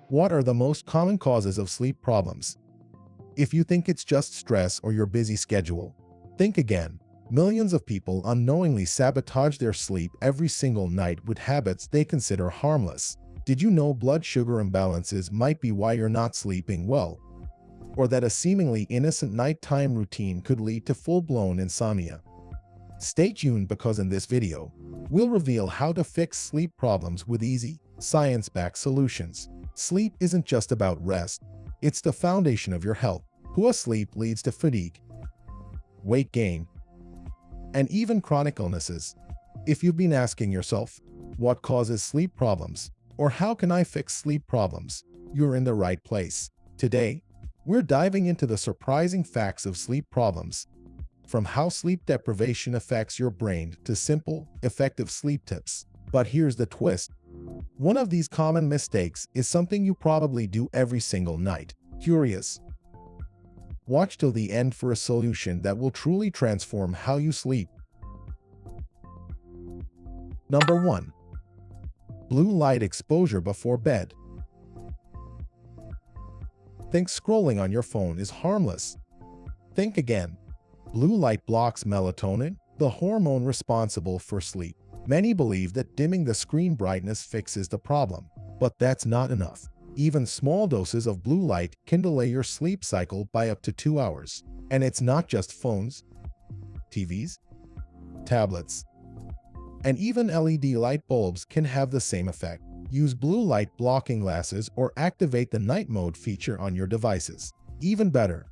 What are the most common causes of sleep problems? If you think it's just stress or your busy schedule, think again. Millions of people unknowingly sabotage their sleep every single night with habits they consider harmless. Did you know blood sugar imbalances might be why you're not sleeping well? Or that a seemingly innocent nighttime routine could lead to full-blown insomnia? Stay tuned because in this video, we'll reveal how to fix sleep problems with easy, science-backed solutions. Sleep isn't just about rest, it's the foundation of your health. Poor sleep leads to fatigue, weight gain, and even chronic illnesses. If you've been asking yourself, what causes sleep problems, or how can I fix sleep problems, you're in the right place. Today, we're diving into the surprising facts of sleep problems, from how sleep deprivation affects your brain to simple, effective sleep tips. But here's the twist. One of these common mistakes is something you probably do every single night. Curious? Watch till the end for a solution that will truly transform how you sleep. Number 1. Blue light exposure before bed. Think scrolling on your phone is harmless. Think again. Blue light blocks melatonin, the hormone responsible for sleep. Many believe that dimming the screen brightness fixes the problem, but that's not enough. Even small doses of blue light can delay your sleep cycle by up to 2 hours. And it's not just phones, TVs, tablets, and even LED light bulbs can have the same effect. Use blue light blocking glasses or activate the night mode feature on your devices. Even better,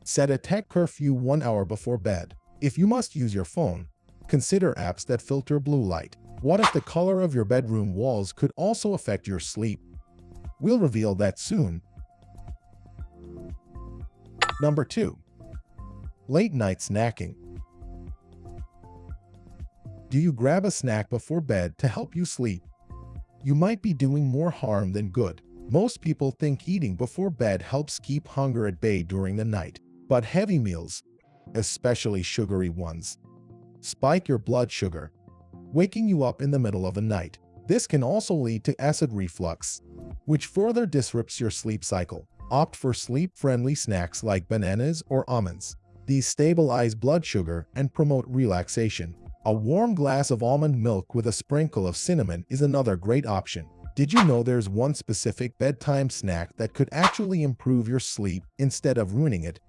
set a tech curfew 1 hour before bed. If you must use your phone, consider apps that filter blue light. What if the color of your bedroom walls could also affect your sleep? We'll reveal that soon. Number 2. Late night snacking. Do you grab a snack before bed to help you sleep? You might be doing more harm than good. Most people think eating before bed helps keep hunger at bay during the night. But heavy meals, especially sugary ones, spike your blood sugar, waking you up in the middle of the night. This can also lead to acid reflux, which further disrupts your sleep cycle. Opt for sleep-friendly snacks like bananas or almonds. These stabilize blood sugar and promote relaxation. A warm glass of almond milk with a sprinkle of cinnamon is another great option. Did you know there's one specific bedtime snack that could actually improve your sleep instead of ruining it?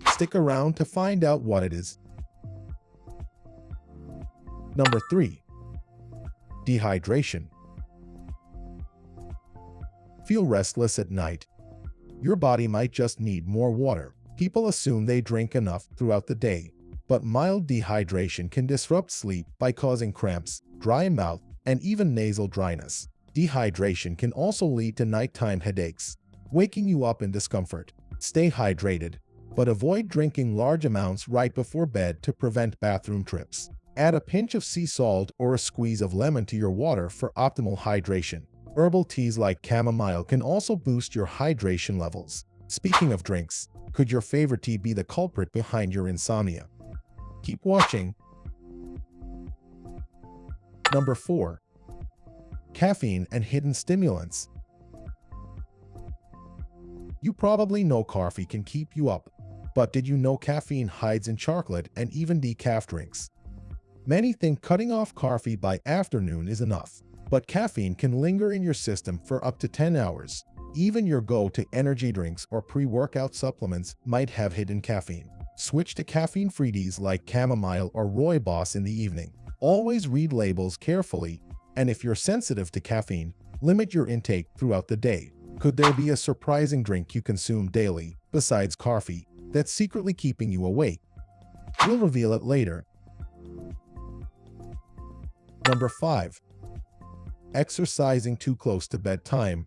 Stick around to find out what it is. Number 3. Dehydration. Feel restless at night? Your body might just need more water. People assume they drink enough throughout the day, but mild dehydration can disrupt sleep by causing cramps, dry mouth, and even nasal dryness. Dehydration can also lead to nighttime headaches, waking you up in discomfort. Stay hydrated, but avoid drinking large amounts right before bed to prevent bathroom trips. Add a pinch of sea salt or a squeeze of lemon to your water for optimal hydration. Herbal teas like chamomile can also boost your hydration levels. Speaking of drinks, could your favorite tea be the culprit behind your insomnia? Keep watching. Number 4. Caffeine and hidden stimulants. You probably know coffee can keep you up, but did you know caffeine hides in chocolate and even decaf drinks? Many think cutting off coffee by afternoon is enough, but caffeine can linger in your system for up to 10 hours. Even your go-to energy drinks or pre-workout supplements might have hidden caffeine. Switch to caffeine-free teas like chamomile or rooibos in the evening. Always read labels carefully, and if you're sensitive to caffeine, limit your intake throughout the day. Could there be a surprising drink you consume daily, besides coffee, that's secretly keeping you awake? We'll reveal it later. Number 5. Exercising too close to bedtime.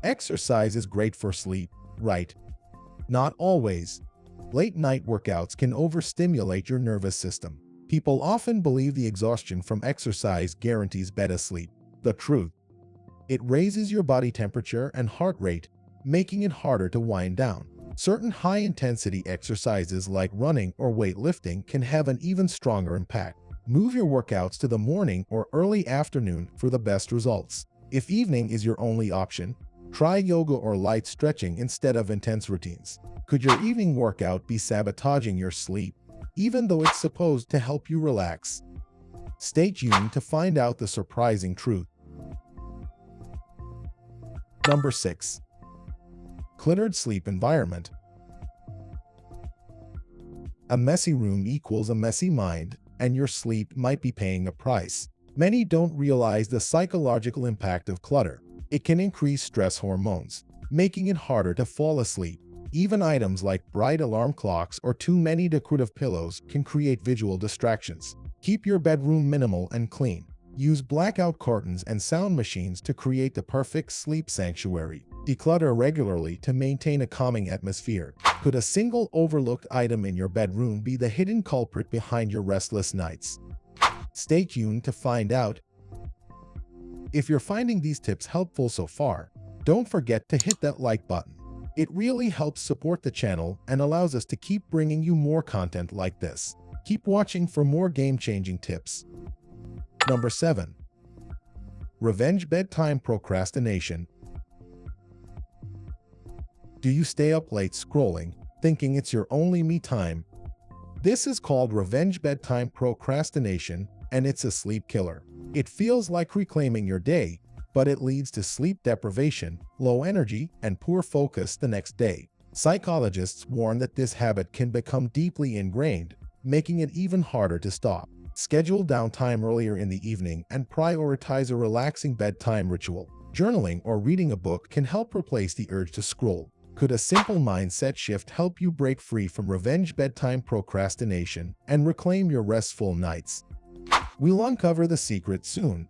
Exercise is great for sleep, right? Not always. Late-night workouts can overstimulate your nervous system. People often believe the exhaustion from exercise guarantees better sleep. The truth: it raises your body temperature and heart rate, making it harder to wind down. Certain high-intensity exercises like running or weightlifting can have an even stronger impact. Move your workouts to the morning or early afternoon for the best results. If evening is your only option, try yoga or light stretching instead of intense routines. Could your evening workout be sabotaging your sleep, even though it's supposed to help you relax? Stay tuned to find out the surprising truth. Number 6. Cluttered sleep environment. A messy room equals a messy mind, and your sleep might be paying a price. Many don't realize the psychological impact of clutter. It can increase stress hormones, making it harder to fall asleep. Even items like bright alarm clocks or too many decorative pillows can create visual distractions. Keep your bedroom minimal and clean. Use blackout curtains and sound machines to create the perfect sleep sanctuary. Declutter regularly to maintain a calming atmosphere. Could a single overlooked item in your bedroom be the hidden culprit behind your restless nights? Stay tuned to find out. If you're finding these tips helpful so far, don't forget to hit that like button. It really helps support the channel and allows us to keep bringing you more content like this. Keep watching for more game-changing tips. Number 7. Revenge bedtime procrastination. Do you stay up late scrolling, thinking it's your only me time? This is called revenge bedtime procrastination, and it's a sleep killer. It feels like reclaiming your day, but it leads to sleep deprivation, low energy, and poor focus the next day. Psychologists warn that this habit can become deeply ingrained, making it even harder to stop. Schedule downtime earlier in the evening and prioritize a relaxing bedtime ritual. Journaling or reading a book can help replace the urge to scroll. Could a simple mindset shift help you break free from revenge bedtime procrastination and reclaim your restful nights? We'll uncover the secret soon.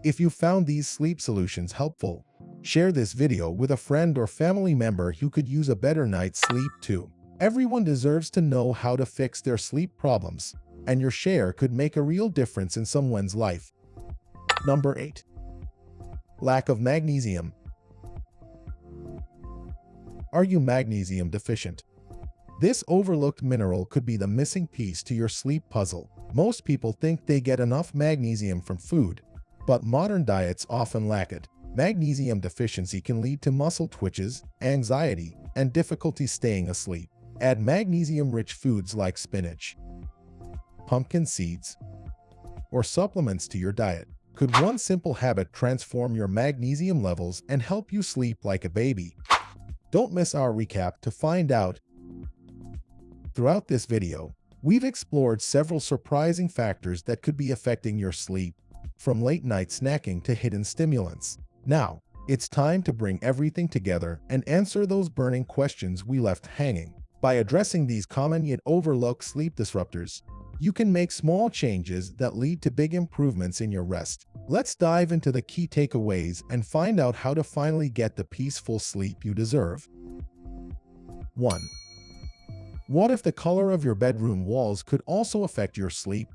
If you found these sleep solutions helpful, share this video with a friend or family member who could use a better night's sleep too. Everyone deserves to know how to fix their sleep problems, and your share could make a real difference in someone's life. Number 8. Lack of magnesium. Are you magnesium deficient? This overlooked mineral could be the missing piece to your sleep puzzle. Most people think they get enough magnesium from food, but modern diets often lack it. Magnesium deficiency can lead to muscle twitches, anxiety, and difficulty staying asleep. Add magnesium-rich foods like spinach, pumpkin seeds, or supplements to your diet. Could one simple habit transform your magnesium levels and help you sleep like a baby? Don't miss our recap to find out. Throughout this video, we've explored several surprising factors that could be affecting your sleep, from late-night snacking to hidden stimulants. Now, it's time to bring everything together and answer those burning questions we left hanging. By addressing these common yet overlooked sleep disruptors, you can make small changes that lead to big improvements in your rest. Let's dive into the key takeaways and find out how to finally get the peaceful sleep you deserve. 1. What if the color of your bedroom walls could also affect your sleep?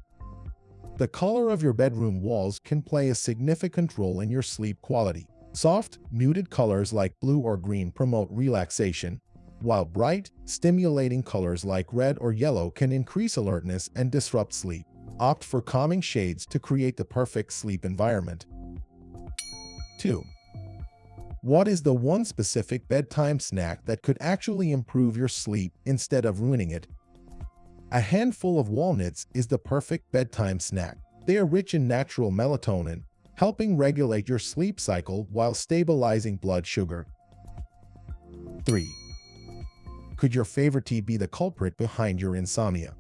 The color of your bedroom walls can play a significant role in your sleep quality. Soft, muted colors like blue or green promote relaxation, while bright, stimulating colors like red or yellow can increase alertness and disrupt sleep. Opt for calming shades to create the perfect sleep environment. 2. What is the one specific bedtime snack that could actually improve your sleep instead of ruining it? A handful of walnuts is the perfect bedtime snack. They are rich in natural melatonin, helping regulate your sleep cycle while stabilizing blood sugar. 3. Could your favorite tea be the culprit behind your insomnia?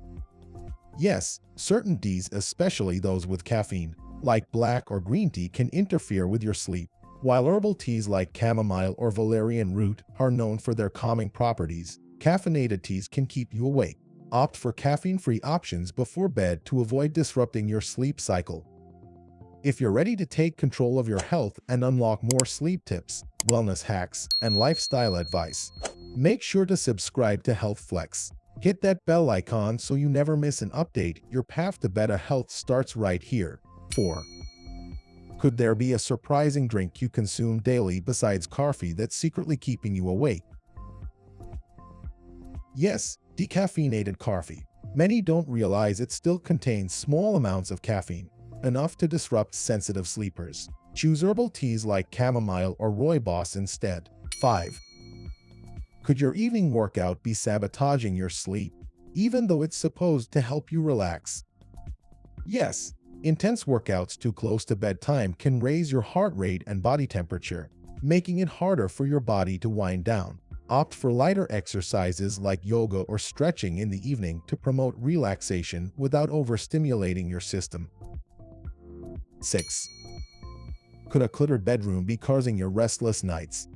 Yes, certain teas, especially those with caffeine, like black or green tea, can interfere with your sleep. While herbal teas like chamomile or valerian root are known for their calming properties, caffeinated teas can keep you awake. Opt for caffeine-free options before bed to avoid disrupting your sleep cycle. If you're ready to take control of your health and unlock more sleep tips, wellness hacks, and lifestyle advice, make sure to subscribe to HealthFlex. Hit that bell icon so you never miss an update. Your path to better health starts right here. 4. Could there be a surprising drink you consume daily besides coffee that's secretly keeping you awake? Yes, decaffeinated coffee. Many don't realize it still contains small amounts of caffeine, enough to disrupt sensitive sleepers. Choose herbal teas like chamomile or rooibos instead. 5. Could your evening workout be sabotaging your sleep, even though it's supposed to help you relax? Yes, intense workouts too close to bedtime can raise your heart rate and body temperature, making it harder for your body to wind down. Opt for lighter exercises like yoga or stretching in the evening to promote relaxation without overstimulating your system. 6. Could a cluttered bedroom be causing your restless nights?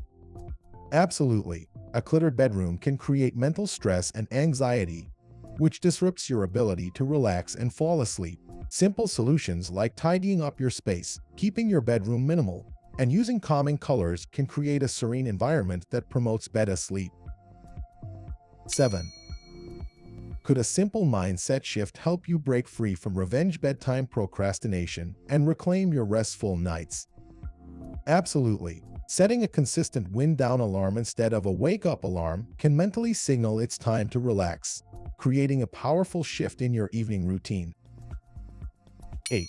Absolutely. A cluttered bedroom can create mental stress and anxiety, which disrupts your ability to relax and fall asleep. Simple solutions like tidying up your space, keeping your bedroom minimal, and using calming colors can create a serene environment that promotes better sleep. 7. Could a simple mindset shift help you break free from revenge bedtime procrastination and reclaim your restful nights? Absolutely. Setting a consistent wind-down alarm instead of a wake-up alarm can mentally signal it's time to relax, creating a powerful shift in your evening routine. 8.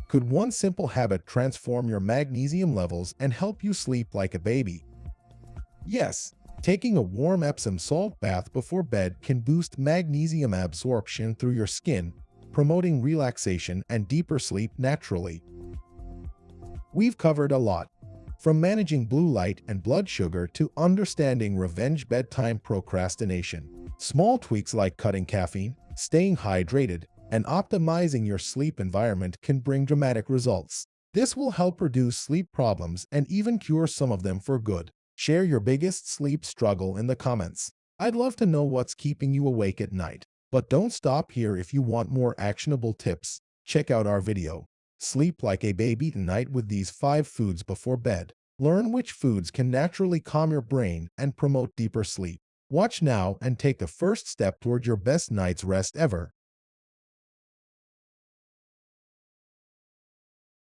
Could one simple habit transform your magnesium levels and help you sleep like a baby? Yes, taking a warm Epsom salt bath before bed can boost magnesium absorption through your skin, promoting relaxation and deeper sleep naturally. We've covered a lot, from managing blue light and blood sugar to understanding revenge bedtime procrastination. Small tweaks like cutting caffeine, staying hydrated, and optimizing your sleep environment can bring dramatic results. This will help reduce sleep problems and even cure some of them for good. Share your biggest sleep struggle in the comments. I'd love to know what's keeping you awake at night. But don't stop here. If you want more actionable tips, check out our video, Sleep Like a Baby Tonight, with these 5 foods before bed. Learn which foods can naturally calm your brain and promote deeper sleep. Watch now and take the first step toward your best night's rest ever.